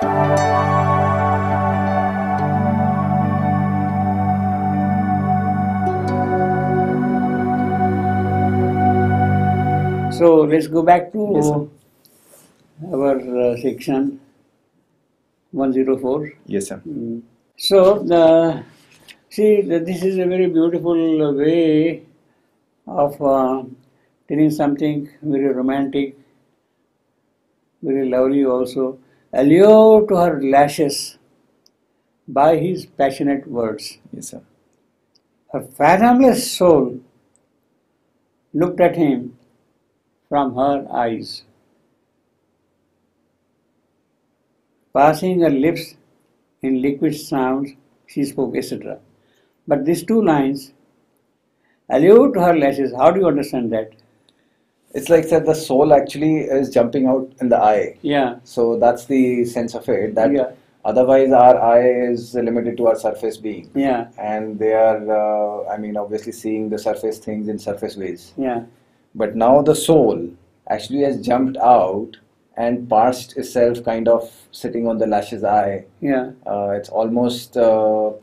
So let's go back to Yes, sir. our section 104. Yes, sir. So see, this is a very beautiful way of telling something very romantic, very lovely also. Allured to her lashes by his passionate words. Yes, sir. Her fathomless soul looked at him from her eyes, passing her lips in liquid sounds, she spoke, etc. But these two lines, allude to her lashes, how do you understand that? It's like that the soul actually is jumping out in the eye. Yeah, So that's the sense of it. That Yeah. otherwise our eye is limited to our surface being, yeah, and they are, I mean, obviously seeing the surface things in surface ways. yeah, But now the soul actually has jumped out and parsed itself, kind of sitting on the lash's eye. yeah, It's almost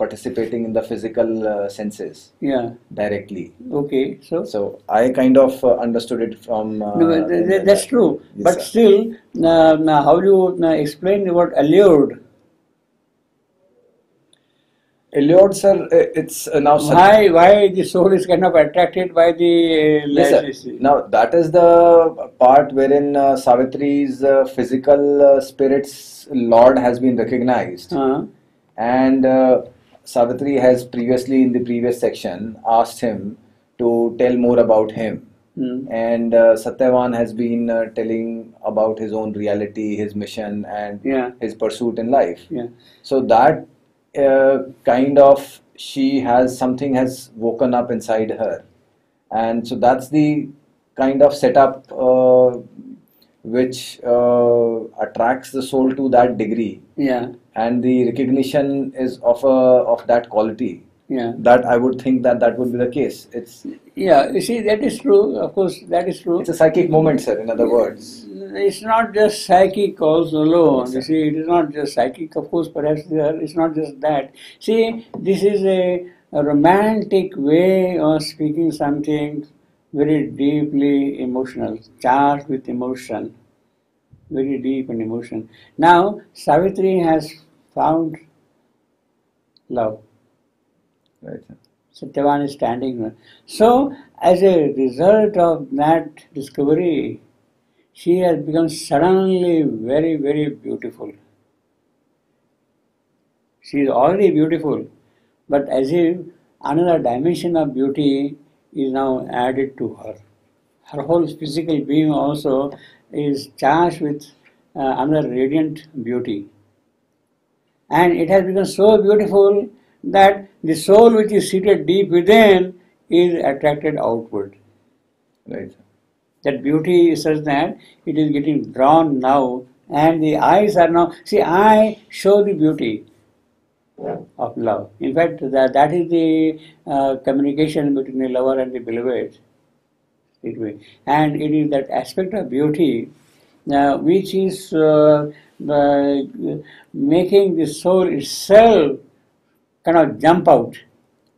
participating in the physical senses yeah. directly. Okay, so So I kind of understood it from. no, that's that. true. Yes, But sir. still, now how do you explain the word allured? Allured, sir, it's now. Why the soul is kind of attracted by the Yes, sir. lashes? Now that is the part wherein Savitri's physical spirit's lord has been recognized, and Savitri has previously in the previous section asked him to tell more about him. And Satyavan has been telling about his own reality, his mission, and Yeah. his pursuit in life. Yeah. So that kind of she has something has woken up inside her, and so that's the kind of setup which attracts the soul to that degree, Yeah. and the recognition is of that quality. Yeah. That I would think that that would be the case. Yeah, you see, that is true. Of course, that is true. It's a psychic moment, sir. In other words, It's not just psychic also alone. Yes, You sir. see, it is not just psychic. Of course, perhaps there. It's not just that. See, this is a romantic way of speaking something very deeply emotional, charged with emotion, very deep and emotion. Now, Savitri has found love. right, sir. Satyavan is standing there. So, as a result of that discovery, she has become suddenly very, very beautiful. She is already beautiful, but as if another dimension of beauty is now added to her. Her whole physical being also is charged with another radiant beauty. And it has become so beautiful that the soul which is seated deep within is attracted outward. Right, sir. That beauty is such that it is getting drawn now, and the eyes are now. See, I show the beauty of love. In fact, that is the communication between the lover and the beloved. And it is that aspect of beauty which is making the soul itself kind of jump out.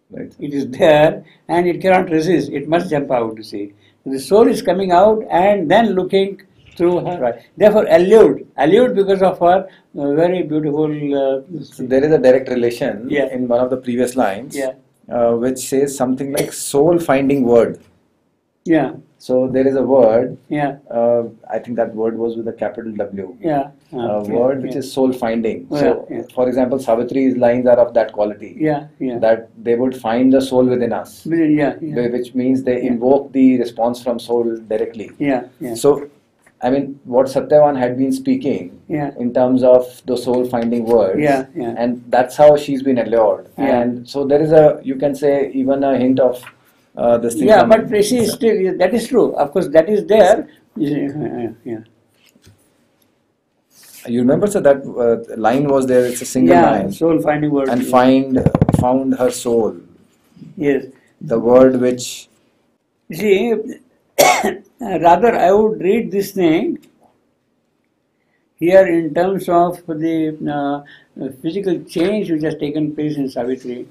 Right. It is there and it cannot resist. It must jump out, you see. The soul is coming out and then looking through her eyes. Therefore, allured because of her very beautiful. So there is a direct relation Yeah. in one of the previous lines, Yeah. which says something like soul finding word. Yeah, So there is a word, yeah, I think that word was with a capital W. yeah. A word which is soul finding. Yeah, So, yeah. for example, Savitri's lines are of that quality. Yeah, yeah. That they would find the soul within us, Yeah, yeah. which means they invoke the response from soul directly. Yeah, yeah. So, I mean, what Satyavan had been speaking Yeah. in terms of the soul finding words, Yeah, yeah. and that's how she's been allured. Yeah. And so there is you can say, even a hint of this thing. Yeah, coming. but you see, still, that is true. Of course, that is there. Yeah. You remember, sir, that line was there. It's a single Yeah, line. soul finding word. And found her soul. Yes. The word which. You see, rather I would read this thing. here in terms of the physical change which has taken place in Savitri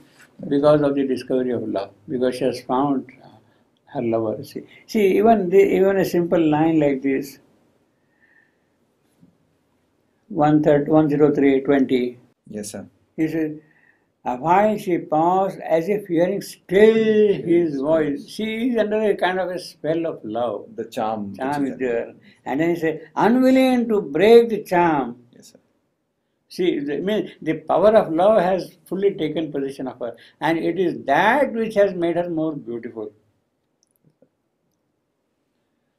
because of the discovery of love, because she has found her lover. See even a simple line like this, 103:20. Yes, sir. He says, while she paused as if hearing still his voice. She is under a kind of a spell of love. The charm. Charm is there. And then he said, unwilling to break the charm. Yes, sir. See, the power of love has fully taken possession of her. And it is that which has made her more beautiful.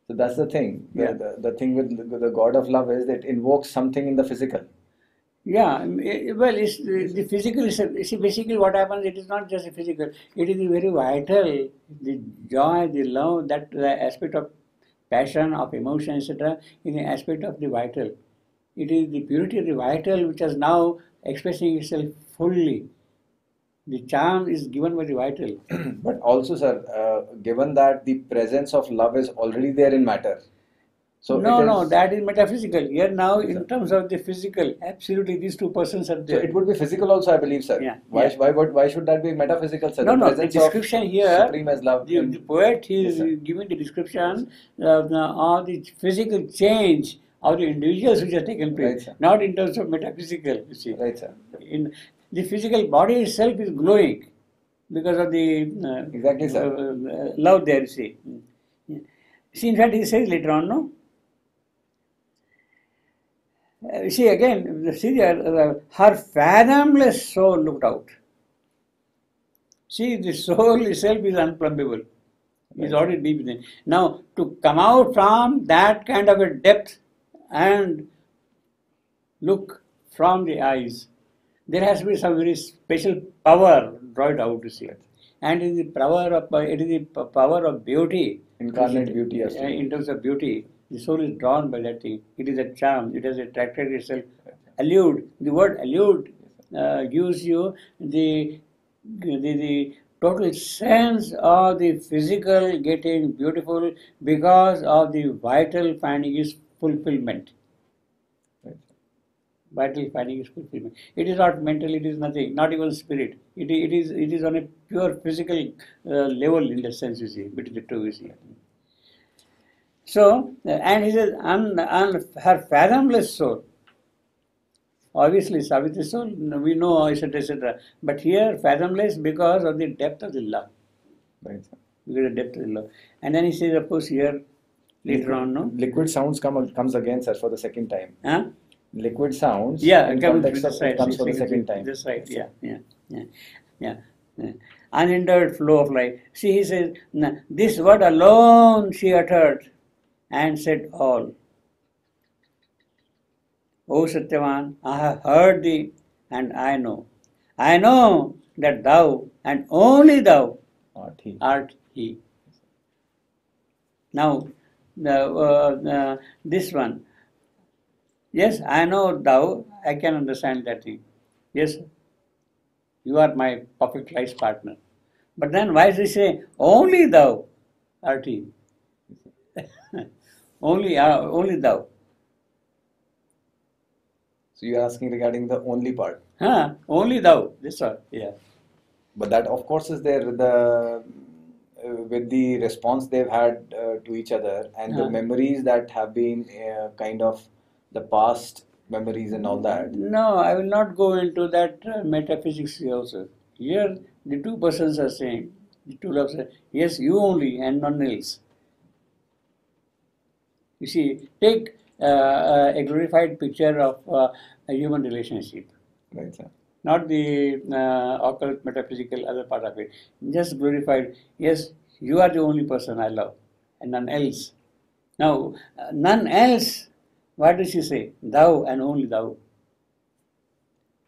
So that's the thing. Yeah. The thing with the God of love is that it invokes something in the physical. Yeah, well, it's the physical is basically what happens. It is not just the physical; it is the very vital, the joy, the love, that the aspect of passion, of emotion, etc. is an aspect of the vital. It is the purity of the vital which is now expressing itself fully. The charm is given by the vital. But also, sir, given that the presence of love is already there in matter. So no, that is metaphysical. Here now, in terms of the physical, absolutely, these two persons are there. So it would be physical also, I believe, sir. Yeah. Why should that be metaphysical, sir? No, the description here, supreme as love. The poet is giving the description of the physical change of the individuals which have taken place, right, not in terms of metaphysical. You see, right, sir. In the physical body itself is glowing because of the exactly, sir. Love there. You see. See, in fact, he says later on, no. See again, see her fathomless soul looked out. See, the soul itself is unplumbable. It's already deep within. Now, to come out from that kind of a depth and look from the eyes, there has to be some very special power brought out to see. And it is the power of beauty. Incarnate beauty, yes. In terms of beauty. The soul is drawn by that thing. It is a charm. It has attracted itself. Allude. The word allude gives you the total sense of the physical getting beautiful because of the vital finding its fulfillment. Vital finding its fulfillment. It is not mental. It is nothing. Not even spirit. It is on a pure physical level in the sense, you see, between the two, you see. So, and he says, her fathomless soul. Obviously, Savitri's soul, we know, etc., etc. But here, fathomless because of the depth of the love. Right. Because of the depth of the love. And then he says, of course, here, later on, no? Liquid sounds comes again, sir, for the second time. Huh? Liquid sounds. Yeah, it comes for the second time. That's right, yeah. Unhindered flow of life. See, he says, this word alone she uttered and said all. O Satyavan, I have heard thee and I know. I know that thou and only thou art he. Now, this one. Yes, I know thou, I can understand that thing. Yes, you are my perfect life partner. But then why does he say, only thou art he? only thou. So you are asking regarding the only part. Only thou. This one, yeah. But that, of course, is there with the response they've had to each other and the memories that have been kind of the past memories and all that. No, I will not go into that metaphysics also. Here, the two persons are saying, the two loves are, yes, you only and none else. You see, take a glorified picture of a human relationship. Right, sir. Not the occult, metaphysical, other part of it. Just glorified, yes, you are the only person I love and none else. Now, none else, what does she say? Thou and only thou.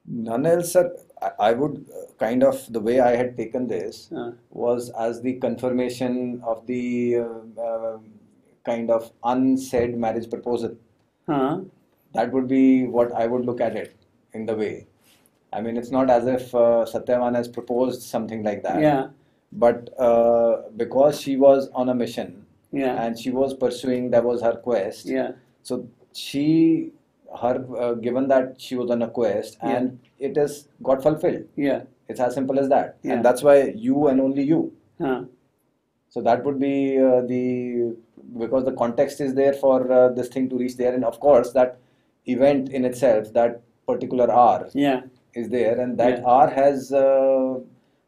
None else, sir. I would kind of, the way I had taken this was as the confirmation of the kind of unsaid marriage proposal. That would be what I would look at it in the way. I mean, it's not as if Satyavan has proposed something like that. Yeah. But because she was on a mission and she was pursuing, that was her quest. Yeah. So she her given that she was on a quest and it is got fulfilled. Yeah. It's as simple as that. Yeah. And that's why you and only you. Huh. So that would be because the context is there for this thing to reach there, and of course that event in itself, that particular hour, is there, and that hour has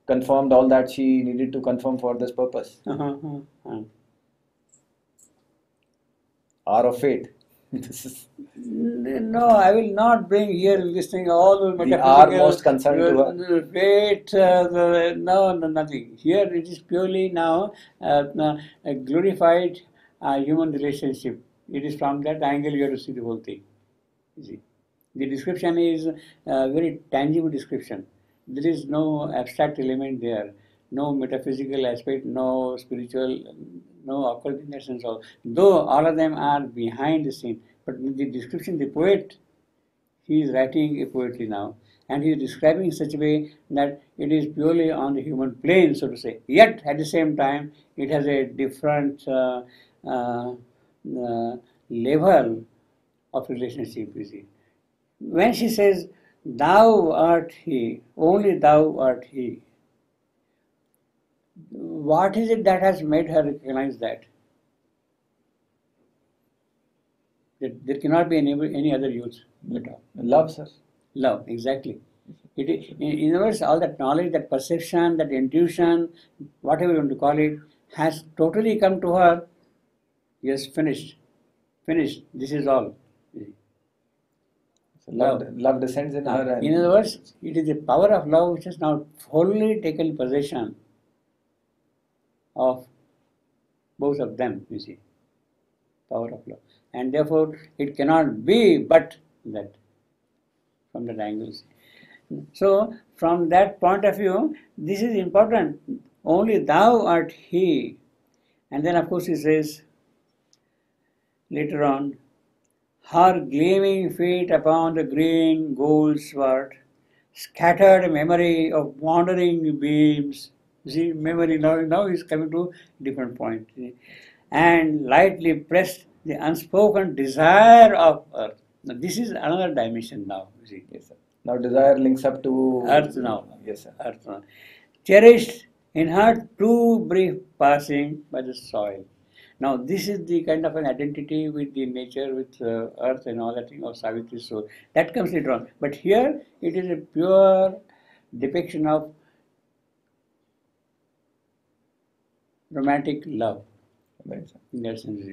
confirmed all that she needed to confirm for this purpose. Hour of fate. This is no, I will not bring here this thing all the hour most concerned to her. Fate, no, nothing. Here it is purely now a glorified human relationship. It is from that angle you have to see the whole thing. You see, the description is a very tangible description. There is no abstract element there, no metaphysical aspect, no spiritual, no occult in that sense. Though all of them are behind the scene, but in the description, the poet, he is writing a poetry now, and he is describing in such a way that it is purely on the human plane, so to say. Yet, at the same time, it has a different level of relationship, you see. When she says, "Thou art he, only thou art he," what is it that has made her recognize that? There cannot be any other use at all. Love, sir. Love, exactly. In other words, all that knowledge, that perception, that intuition, whatever you want to call it, has totally come to her. Yes, finished. Finished. This is all. So love descends in her. In other words, it is the power of love which has now wholly taken possession of both of them, you see. Power of love. And therefore, it cannot be but that, from that angle. So, from that point of view, this is important. Only thou art he. And then, of course, he says later on, her gleaming feet upon the green gold sward, scattered memory of wandering beams. See, memory now is coming to a different point. See? And lightly pressed the unspoken desire of earth. Now, this is another dimension now. See? Yes, sir. Now desire links up to earth now. Yes, sir. Earth now. Cherished in her too brief passing by the soil. Now, this is the kind of an identity with the nature, with earth and all that thing of Savitri's soul. That comes later on. But here, it is a pure depiction of romantic love. Right, sir. In that sense.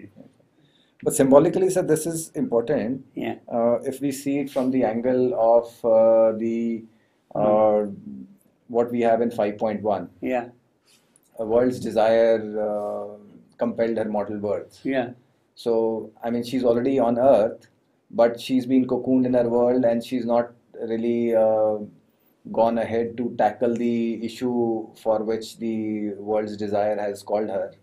But symbolically, sir, this is important. Yeah. If we see it from the angle of what we have in 5.1. Yeah. A world's desire compelled her mortal birth. Yeah. So, I mean, she's already on earth, but she's been cocooned in her world and she's not really gone ahead to tackle the issue for which the world's desire has called her,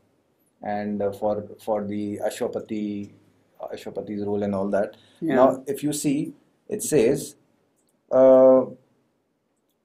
and for the Ashwapati's role and all that. Yeah. Now, if you see, it says,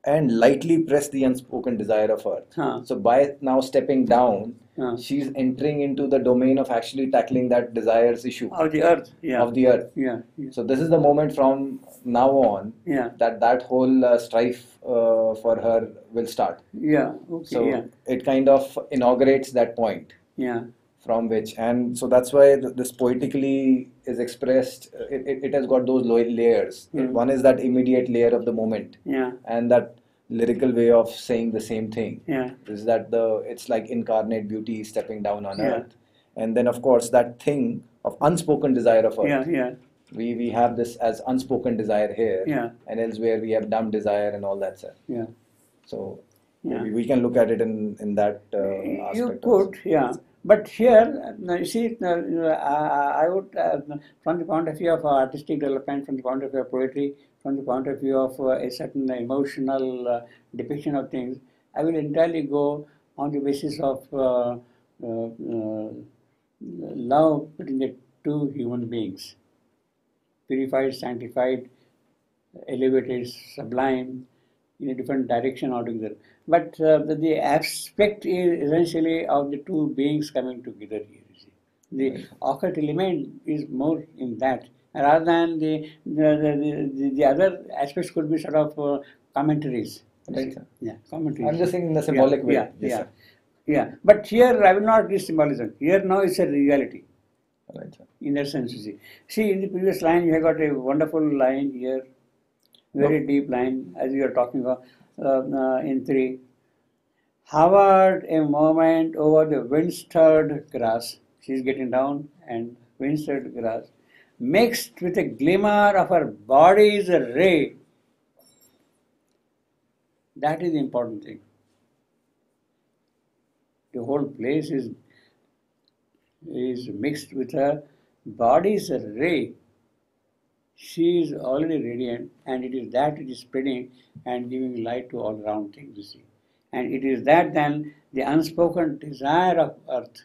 and lightly press the unspoken desire of earth. Huh. So by now stepping down, she's entering into the domain of actually tackling that desires issue of the earth. Yeah. Of the earth. Yeah. Yeah. So this is the moment from now on that whole strife for her will start. Yeah. Okay. So it kind of inaugurates that point. Yeah. From which, and so that's why this poetically is expressed. It has got those layers. One is that immediate layer of the moment, and that lyrical way of saying the same thing. Is that it's like incarnate beauty stepping down on earth, and then of course that thing of unspoken desire of earth. We have this as unspoken desire here, and elsewhere we have dumb desire and all that stuff. So maybe we can look at it in that aspect. You could, But here, you see, I would, from the point of view of artistic development, from the point of view of poetry, from the point of view of a certain emotional depiction of things, I will entirely go on the basis of love between the two human beings. Purified, sanctified, elevated, sublime, in a different direction altogether. But the aspect is essentially of the two beings coming together here. You see. The occult element is more in that. rather than the other aspects could be sort of commentaries. Right, sir. Yeah, commentaries. I'm just saying in the symbolic way. Yeah, Yes, yeah, sir. yeah. But here I will not use symbolism. Here now it's a reality. Right, sir. In that sense, you see. See, in the previous line, you have got a wonderful line here, very deep line, as you are talking about in 3. Hovered a moment over the wind-stirred grass. She's getting down, and wind-stirred grass, mixed with a glimmer of her body's ray. That is the important thing. The whole place is mixed with her body's ray. She is already radiant, and it is that which is spreading and giving light to all around things, you see. And it is that then the unspoken desire of earth.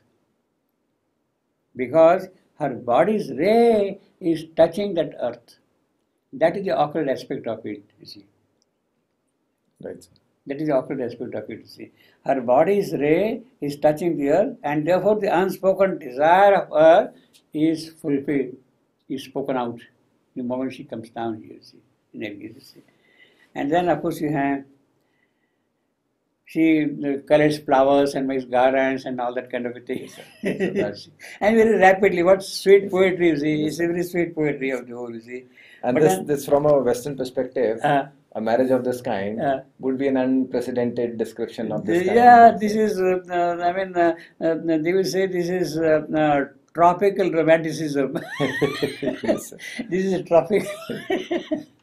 Because her body's ray is touching that earth. That is the occult aspect of it, you see. Right, sir. That is the occult aspect of it, you see. Her body's ray is touching the earth, and therefore the unspoken desire of earth is fulfilled, is spoken out the moment she comes down here, see, in Elgin, you see. And then, of course, you have, she collects flowers and makes garlands and all that kind of a thing. Yes, and very rapidly, what sweet poetry, you see. It's a very sweet poetry of the whole, you see. And this from a Western perspective, a marriage of this kind would be an unprecedented description of this kind. Yeah, this is, I mean, they will say this is tropical romanticism. Yes, sir. This is tropical.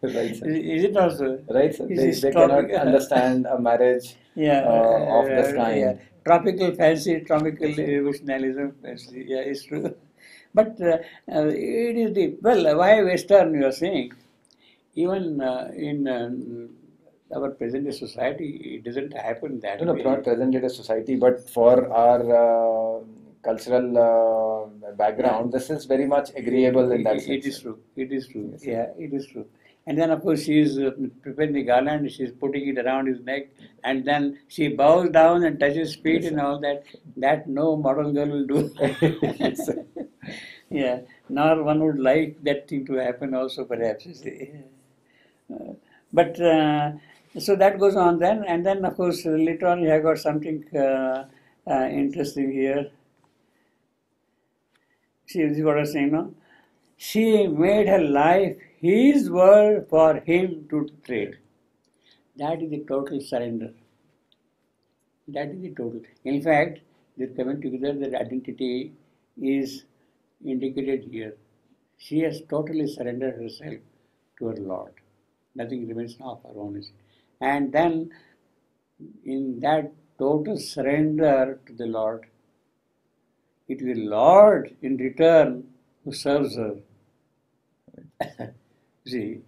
Right, sir. Is it also? Right, sir. They cannot understand a marriage of this kind. Yeah. Tropical fancy, tropical emotionalism. Yeah, it's true. But it is the, well, why Western you are saying? Even in our present day society, it doesn't happen that way. No, not present day society, but for our cultural background, this is very much agreeable in that sense. It is true. It is true. Yes, Yeah, it is true. And then, of course, she is preparing the garland, she is putting it around his neck, and then she bows down and touches his feet, and all that. That no modern girl will do. Yes, sir. Yeah, nor one would like that thing to happen also, perhaps. You see. But so that goes on then, and then, of course, later on you have got something interesting here. See, this is what I was saying now. She made her life his world for him to trade. That is the total surrender. That is the total. In fact, they're coming together, their identity is indicated here. She has totally surrendered herself to her Lord. Nothing remains of her own. And then, in that total surrender to the Lord, it is the Lord in return who serves her. See,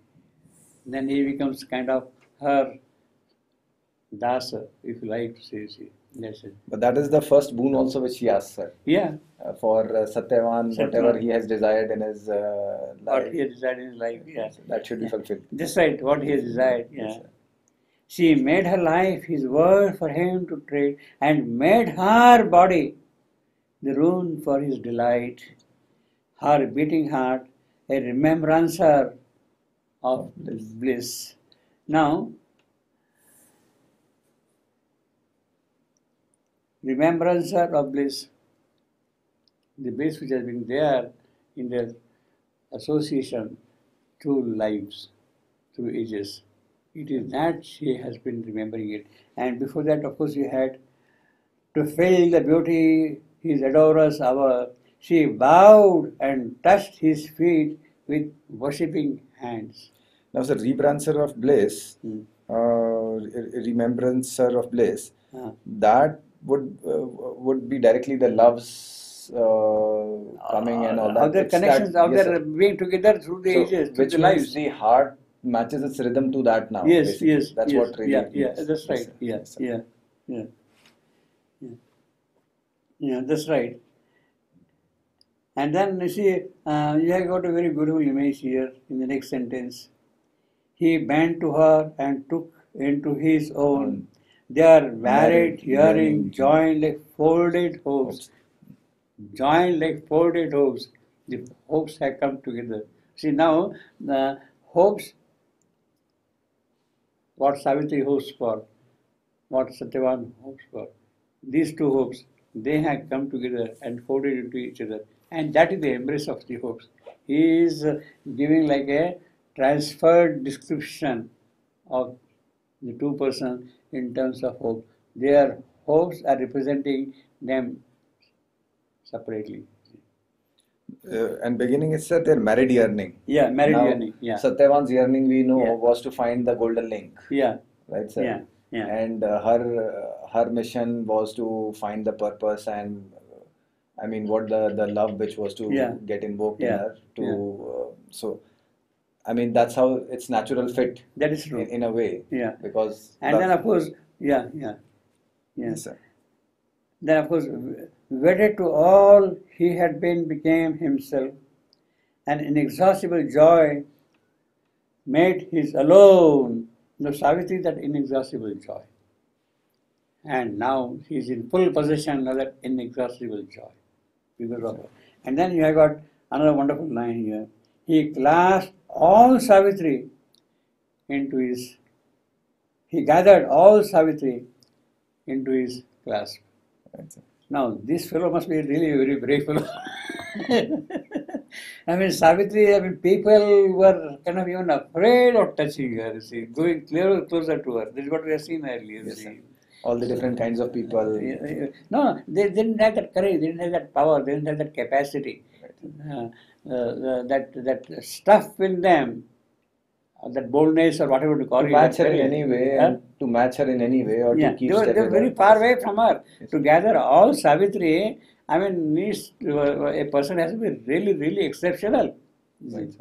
then he becomes kind of her dasa, if you like to say. See, that's it. But that is the first boon also which he asks, sir. Yeah. For Satyavan, whatever he has desired in his life. What he has desired in his life, yeah. That should be fulfilled. That's right, what he has desired, yeah. She made her life his word for him to trade, and made her body the rune for his delight, her beating heart a remembrancer of bliss. Now, remembrancer of bliss, the bliss which has been there in their association through lives, through ages. It is that she has been remembering it. And before that, of course, you had to feel the beauty his adorers hour. She bowed and touched his feet with worshipping hands. Now, the remembrancer of bliss, remembrancer of bliss, that would be directly the love's coming and all that. Of their connections, of their being together through the ages, through the lives. The heart matches its rhythm to that now. Yes, basically. yes. That's yes, what really. Yeah, that's right. Yeah, that's right. And then you see, you have got a very beautiful image here in the next sentence. He bent to her and took into his own their varied hearing, joined like folded hopes. Joined like folded hopes. The hopes have come together. See now, the hopes, what Savitri hopes for, what Satyavan hopes for, these two hopes, they have come together and folded into each other. And that is the embrace of the hopes. He is giving like a transferred description of the two persons in terms of hope. Their hopes are representing them separately. And beginning it said their married yearning. Yeah, married Now, yearning. Yeah. Satyavan's yearning we know Yeah. was to find the golden link. Yeah. Right, sir? Yeah. Yeah. And her mission was to find the purpose and I mean what the love which was to Yeah. get invoked in Yeah. her to so I mean that's how it's natural fit That is true. in a way. Yeah. Because And then of course, yeah. yes, sir. Then of course, wedded to all he had been, became himself, and inexhaustible joy made his alone. No, Savitri, that inexhaustible joy. And now he is in full possession of that inexhaustible joy. Because of her. And then you have got another wonderful line here. He clasped all Savitri into his, he gathered all Savitri into his clasp. Right, sir. Now, this fellow must be really a very brave fellow. I mean, Savitri, I mean, people were kind of even afraid of touching her, you see, going closer to her. This is what we have seen earlier, you Yes, see. sir. All the different kinds of people. No, they didn't have that courage, they didn't have that power, they didn't have that capacity. Right. That stuff in them, that boldness or whatever to call To it. match her that in courage. any way, Huh? and to match her in any way, or Yeah, to keep they were step with very her. far away from her. Yes. To gather all Savitri, I mean, a person has to be really, really exceptional. Right, sir.